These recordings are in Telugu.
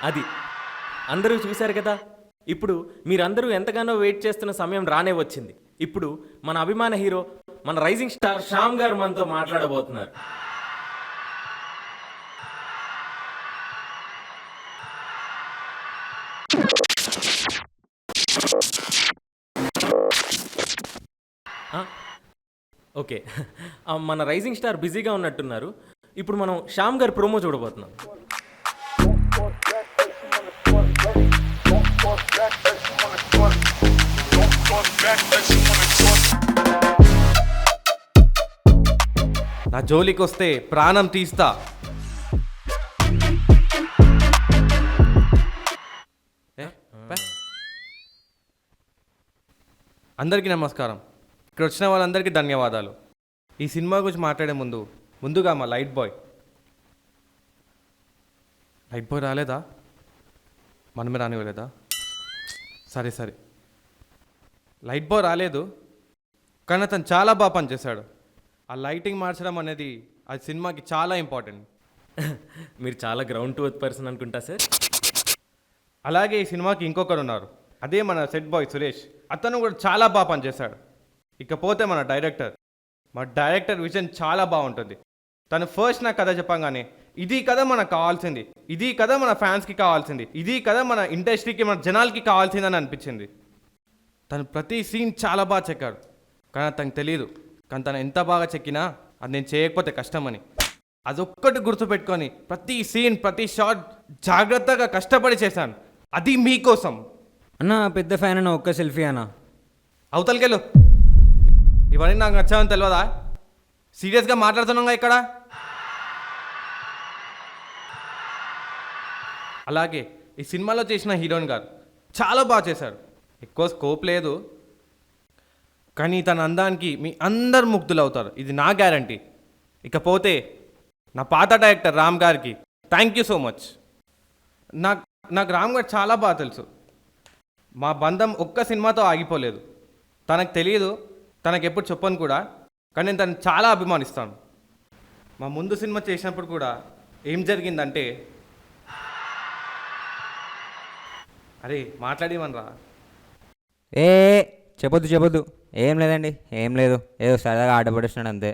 అది అందరూ చూశారు కదా. ఇప్పుడు మీరందరూ ఎంతగానో వెయిట్ చేస్తున్న సమయం రానే వచ్చింది. ఇప్పుడు మన అభిమాన హీరో, మన రైజింగ్ స్టార్ శ్యామ్ గారు మనతో మాట్లాడబోతున్నారు. ఆ, ఓకే. మన రైజింగ్ స్టార్ బిజీగా ఉన్నట్టున్నారు. ఇప్పుడు మనం శ్యామ్ గారి ప్రోమో చూడబోతున్నాం. నా జోలికి వస్తే ప్రాణం తీస్తా. అందరికీ నమస్కారం. ఇక్కడ వచ్చిన వాళ్ళందరికీ ధన్యవాదాలు. ఈ సినిమా గురించి మాట్లాడే ముందుగా మా లైట్ బాయ్ రాలేదా? మనమే రానివ్వలేదా? సరే లైట్ బాయ్ రాలేదు, కానీ అతను చాలా బాగా పనిచేశాడు. ఆ లైటింగ్ మార్చడం అనేది అది సినిమాకి చాలా ఇంపార్టెంట్. మీరు చాలా గ్రౌండ్ టు ఎర్త్ పర్సన్ అనుకుంటా సార్. అలాగే ఈ సినిమాకి ఇంకొకరు ఉన్నారు, అదే మన సెట్ బాయ్ సురేష్. అతను కూడా చాలా బాగా పనిచేశాడు. ఇకపోతే మన డైరెక్టర్ విజన్ చాలా బాగుంటుంది. తను ఫస్ట్ నా కథ చెప్పగానే ఇది కథ మనకు కావాల్సింది, ఇది కథ మన ఫ్యాన్స్కి కావాల్సింది, ఇది కథ మన ఇండస్ట్రీకి, మన జనాలకి కావాల్సిందని అనిపించింది. తను ప్రతి సీన్ చాలా బాగా చెక్కాడు, కానీ తనకు తెలియదు. కానీ తను ఎంత బాగా చెక్కినా అది నేను చేయకపోతే కష్టమని. అదొక్కటి గుర్తుపెట్టుకొని ప్రతి సీన్, ప్రతి షాట్ జాగ్రత్తగా కష్టపడి చేశాను. అది మీకోసం. అన్నా పెద్ద ఫ్యాన్ అన్న, ఒక్క సెల్ఫీ అన్నా. అవతలకెళ్ళు. ఇవన్నీ నాకు నచ్చావని తెలియదా? సీరియస్గా మాట్లాడుతున్నాగా ఇక్కడ. అలాగే ఈ సినిమాలో చేసిన హీరోయిన్ గారు చాలా బాగా చేశారు. ఎక్కువ స్కోప్ లేదు, కానీ తన అందానికి మీ అందరు ముగ్ధులు అవుతారు, ఇది నా గ్యారంటీ. ఇకపోతే నా పాత డైరెక్టర్ రామ్ గారికి థ్యాంక్ యూ సో మచ్. నాకు రామ్ గారు చాలా బాగా తెలుసు. మా బంధం ఒక్క సినిమాతో ఆగిపోలేదు. తనకు తెలియదు, తనకు ఎప్పుడు చెప్పను కూడా, కానీ నేను తను చాలా అభిమానిస్తాను. మా ముందు సినిమా చేసినప్పుడు కూడా ఏం జరిగిందంటే, అరే మాట్లాడేమనరా. ఏ చెప్పొద్దు, ఏం లేదండి, ఏం లేదు, ఏదో సరదాగా ఆటపడిస్తున్నాడు అంతే.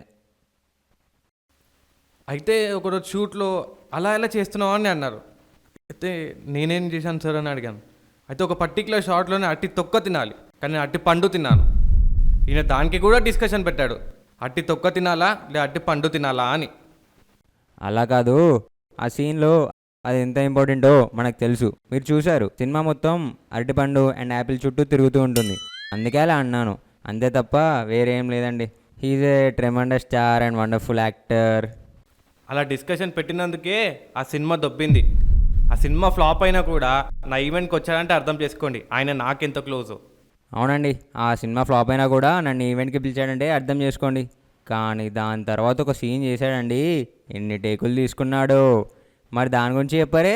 అయితే ఒకరోజు షూట్లో అలా ఎలా చేస్తున్నావు అని అన్నారు. అయితే నేనేం చేశాను సార్ అని అడిగాను. అయితే ఒక పర్టికులర్ షాట్లోనే అట్టి తొక్క తినాలి, కానీ నేను అట్టి పండు తిన్నాను. ఈయన దానికి కూడా డిస్కషన్ పెట్టాడు, అట్టి తొక్క తినాలా లేదా అట్టి పండు తినాలా అని. అలా కాదు, ఆ సీన్లో అది ఎంత ఇంపార్టెంటో మనకు తెలుసు. మీరు చూశారు, సినిమా మొత్తం అరటిపండు అండ్ యాపిల్ చుట్టూ తిరుగుతూ ఉంటుంది. అందుకే అలా అన్నాను, అంతే తప్ప వేరేం లేదండి. He's a tremendous star and wonderful actor. అలా డిస్కషన్ పెట్టినందుకే ఆ సినిమా దొబ్బింది. ఆ సినిమా ఫ్లాప్ అయినా కూడా నా ఈవెంట్కి వచ్చాడంటే అర్థం చేసుకోండి ఆయన నాకెంత క్లోజు. అవునండి, ఆ సినిమా ఫ్లాప్ అయినా కూడా నన్ను ఈవెంట్కి పిలిచాడంటే అర్థం చేసుకోండి. కానీ దాని తర్వాత ఒక సీన్ చేశాడండి, ఎన్ని టేకులు తీసుకున్నాడు. మరి దాని గురించి చెప్పారే.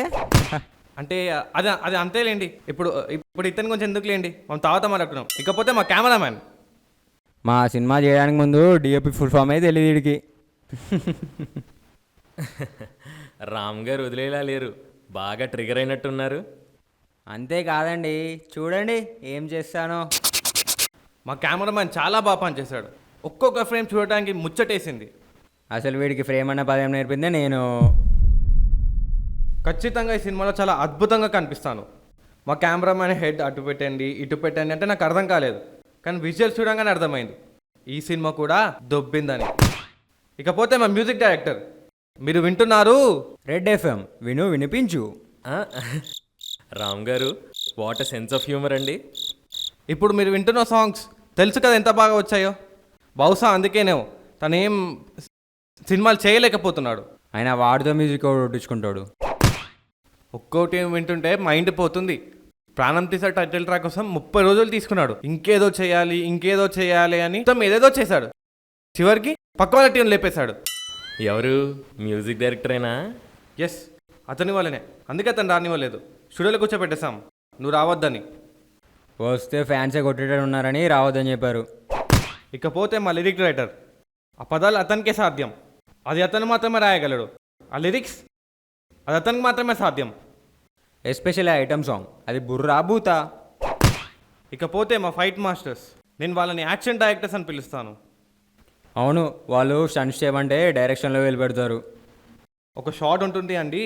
అంటే అది అంతేలేండి. ఇప్పుడు ఇతని గురించి ఎందుకు లేండి, మనం తర్వాత మాట్లాడుకున్నాం. ఇకపోతే మా కెమెరామ్యాన్. మా సినిమా చేయడానికి ముందు డిఓపి ఫుల్ ఫామ్ అయితే తెలియదు వీడికి. రామ్ గారు వదిలేలా లేరు, బాగా ట్రిగర్ అయినట్టున్నారు. అంతేకాదండి, చూడండి ఏం చేస్తానో. మా కెమెరామ్యాన్ చాలా బాగా పనిచేశాడు. ఒక్కొక్క ఫ్రేమ్ చూడటానికి ముచ్చటేసింది. అసలు వీడికి ఫ్రేమ్ అన్న పదం నేర్పిందే నేను. ఖచ్చితంగా ఈ సినిమాలో చాలా అద్భుతంగా కనిపిస్తాను. మా కెమెరామ్యాన్ హెడ్ అటు పెట్టండి ఇటు పెట్టండి అంటే నాకు అర్థం కాలేదు, కానీ విజువల్స్ చూడంగానే అర్థమైంది ఈ సినిమా కూడా దొబ్బిందని. ఇకపోతే మా మ్యూజిక్ డైరెక్టర్, మీరు వింటున్నారు రెడ్ ఎఫ్ఎం, వినిపించు. రామ్ గారు, what a sense of humour అండి. ఇప్పుడు మీరు వింటున్న సాంగ్స్ తెలుసు కదా ఎంత బాగా వచ్చాయో. బహుశా అందుకేనేమో తనేం సినిమాలు చేయలేకపోతున్నాడు. ఆయన వాడితో మ్యూజిక్ కొట్టించుకుంటాడు. ఒక్కోటి వింటుంటే మైండ్ పోతుంది. ప్రాణం తీసే టైటిల్ ట్రాక్ కోసం 30 రోజులు తీసుకున్నాడు. ఇంకేదో చేయాలి అని మొత్తం ఏదేదో చేశాడు. చివరికి పక్క వాళ్ళ టీం లేపేశాడు. ఎవరు? మ్యూజిక్ డైరెక్టరేనా? ఎస్, అతని వల్లనే. అందుకే అతను రానివ్వలేదు, స్టూడియోలో కూర్చోబెట్టేశాం నువ్వు రావద్దని. వస్తే ఫ్యాన్సే కొట్టేటట్టు ఉన్నారని రావద్దని చెప్పారు. ఇకపోతే మా లిరిక్ రైటర్, ఆ పదాలు అతనికే సాధ్యం, అది అతను మాత్రమే రాయగలడు. ఆ లిరిక్స్ అది అతనికి మాత్రమే సాధ్యం. ఎస్పెషల్లీ ఐటమ్ సాంగ్ అది బుర్రా బూతా. ఇకపోతే మా ఫైట్ మాస్టర్స్, నేను వాళ్ళని యాక్షన్ డైరెక్టర్స్ అని పిలుస్తాను. అవును, వాళ్ళు స్టంట్స్ చేయమంటే డైరెక్షన్లో వెళ్ళి పెడతారు. ఒక షాట్ ఉంటుంది అండి,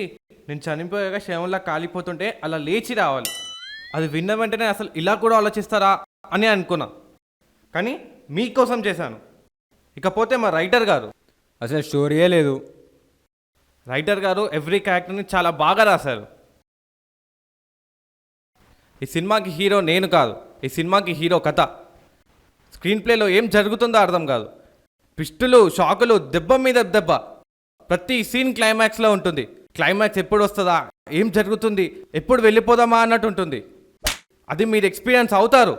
నేను చనిపోయాక శవంలా కాలిపోతుంటే అలా లేచి రావాలి. అది విన్న వెంటనే అసలు ఇలా కూడా ఆలోచిస్తారా అని అనుకున్నా, కానీ మీకోసం చేశాను. ఇకపోతే మా రైటర్ గారు, అసలు స్టోరీయే లేదు. రైటర్ గారు ఎవ్రీ క్యారెక్టర్ని చాలా బాగా రాశారు. ఈ సినిమాకి హీరో నేను కాదు, ఈ సినిమాకి హీరో కథ. స్క్రీన్ ప్లేలో ఏం జరుగుతుందో అర్థం కాదు. పిస్టులు, షాకులు, దెబ్బ మీద దెబ్బ. ప్రతి సీన్ క్లైమాక్స్లో ఉంటుంది. క్లైమాక్స్ ఎప్పుడు వస్తుందా, ఏం జరుగుతుంది, ఎప్పుడు వెళ్ళిపోదామా అన్నట్టు ఉంటుంది. అది మీరు ఎక్స్పీరియన్స్ అవుతారు.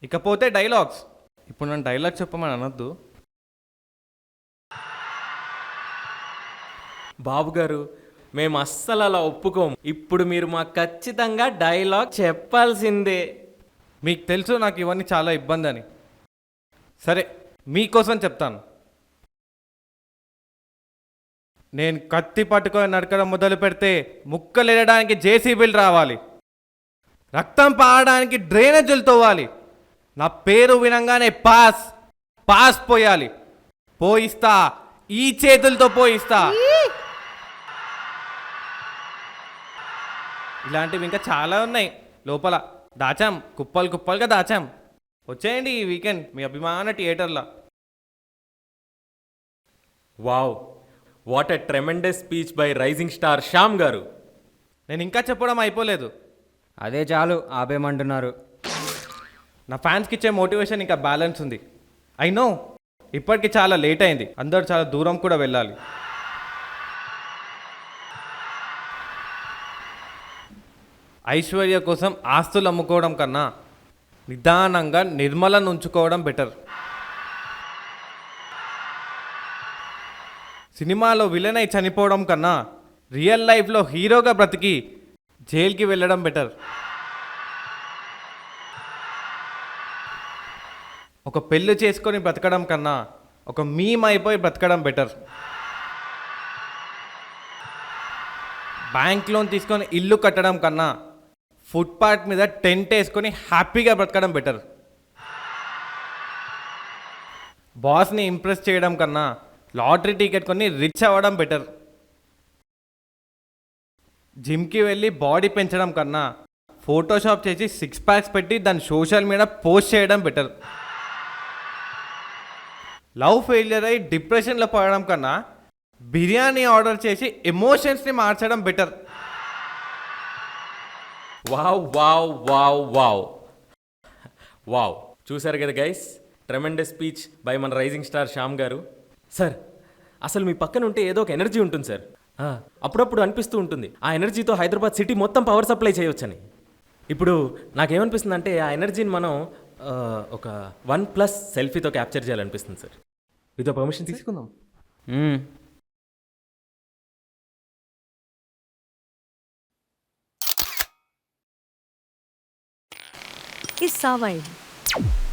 ఇకపోతే డైలాగ్స్. ఇప్పుడు నన్ను డైలాగ్ చెప్పమని అనొద్దు. బాబు గారు, మేము అస్సలు అలా ఒప్పుకోము. ఇప్పుడు మీరు మాకు ఖచ్చితంగా డైలాగ్ చెప్పాల్సిందే. మీకు తెలుసు నాకు ఇవన్నీ చాలా ఇబ్బంది అని. సరే, మీకోసం చెప్తాను. నేను కత్తి పట్టుకొని నడకడం మొదలు పెడితే ముక్కలు ఎరడానికి జేసీబీలు రావాలి, రక్తం పారడానికి డ్రైనేజీలు తవ్వాలి, నా పేరు వినంగానే పాస్ పాస్ పోయాలి. పోయిస్తా, ఈ చేతులతో పోయిస్తా. ఇలాంటివి ఇంకా చాలా ఉన్నాయి లోపల, దాచాం, కుప్పలు కుప్పలుగా దాచాం. వచ్చేయండి ఈ వీకెండ్ మీ అభిమాన థియేటర్లో. Wow, what a tremendous speech by rising star Shyam garu. నేను ఇంకా చెప్పడం అయిపోలేదు. అదే చాలు, ఆపేయమంటున్నారు. నా ఫ్యాన్స్కి ఇచ్చే మోటివేషన్ ఇంకా బ్యాలెన్స్ ఉంది. ఐ నో ఇప్పటికి చాలా లేట్ అయింది, అందరూ చాలా దూరం కూడా వెళ్ళాలి. ఐశ్వర్య కోసం ఆస్తులు అమ్ముకోవడం కన్నా నిదానంగా నిర్మలను ఉంచుకోవడం బెటర్. సినిమాలో విలన్ అయి చనిపోవడం కన్నా రియల్ లైఫ్లో హీరోగా బ్రతికి జైలుకి వెళ్ళడం బెటర్. ఒక పెళ్ళి చేసుకొని బ్రతకడం కన్నా ఒక మీమ్ అయిపోయి బ్రతకడం బెటర్. బ్యాంక్ లోన్ తీసుకొని ఇల్లు కట్టడం కన్నా ఫుట్పాత్ మీద టెంట్ వేసుకొని హ్యాపీగా బ్రతకడం బెటర్. బాస్ని ఇంప్రెస్ చేయడం కన్నా లాటరీ టికెట్ కొని రిచ్ అవ్వడం బెటర్. జిమ్కి వెళ్ళి బాడీ పెంచడం కన్నా ఫోటోషాప్ చేసి 6 ప్యాక్స్ పెట్టి దాన్ని సోషల్ మీడియా పోస్ట్ చేయడం బెటర్. లవ్ ఫెయిలియర్ అయి డిప్రెషన్లో పడడం కన్నా బిర్యానీ ఆర్డర్ చేసి ఎమోషన్స్ని మార్చడం better. Wow wow wow wow wow, చూశారు కదా గైస్, ట్రెమెండస్ స్పీచ్ బై మన రైజింగ్ స్టార్ శ్యామ్ గారు. సార్, అసలు మీ పక్కన ఉంటే ఏదో ఒక ఎనర్జీ ఉంటుంది సార్. అప్పుడప్పుడు అనిపిస్తూ ఉంటుంది ఆ ఎనర్జీతో హైదరాబాద్ సిటీ మొత్తం పవర్ సప్లై చేయవచ్చని. ఇప్పుడు నాకేమనిపిస్తుంది అంటే ఆ ఎనర్జీని మనం ఒక 1+ సెల్ఫీతో క్యాప్చర్ చేయాలనిపిస్తుంది సార్. విత్ పర్మిషన్ తీసుకుందాం. is survived.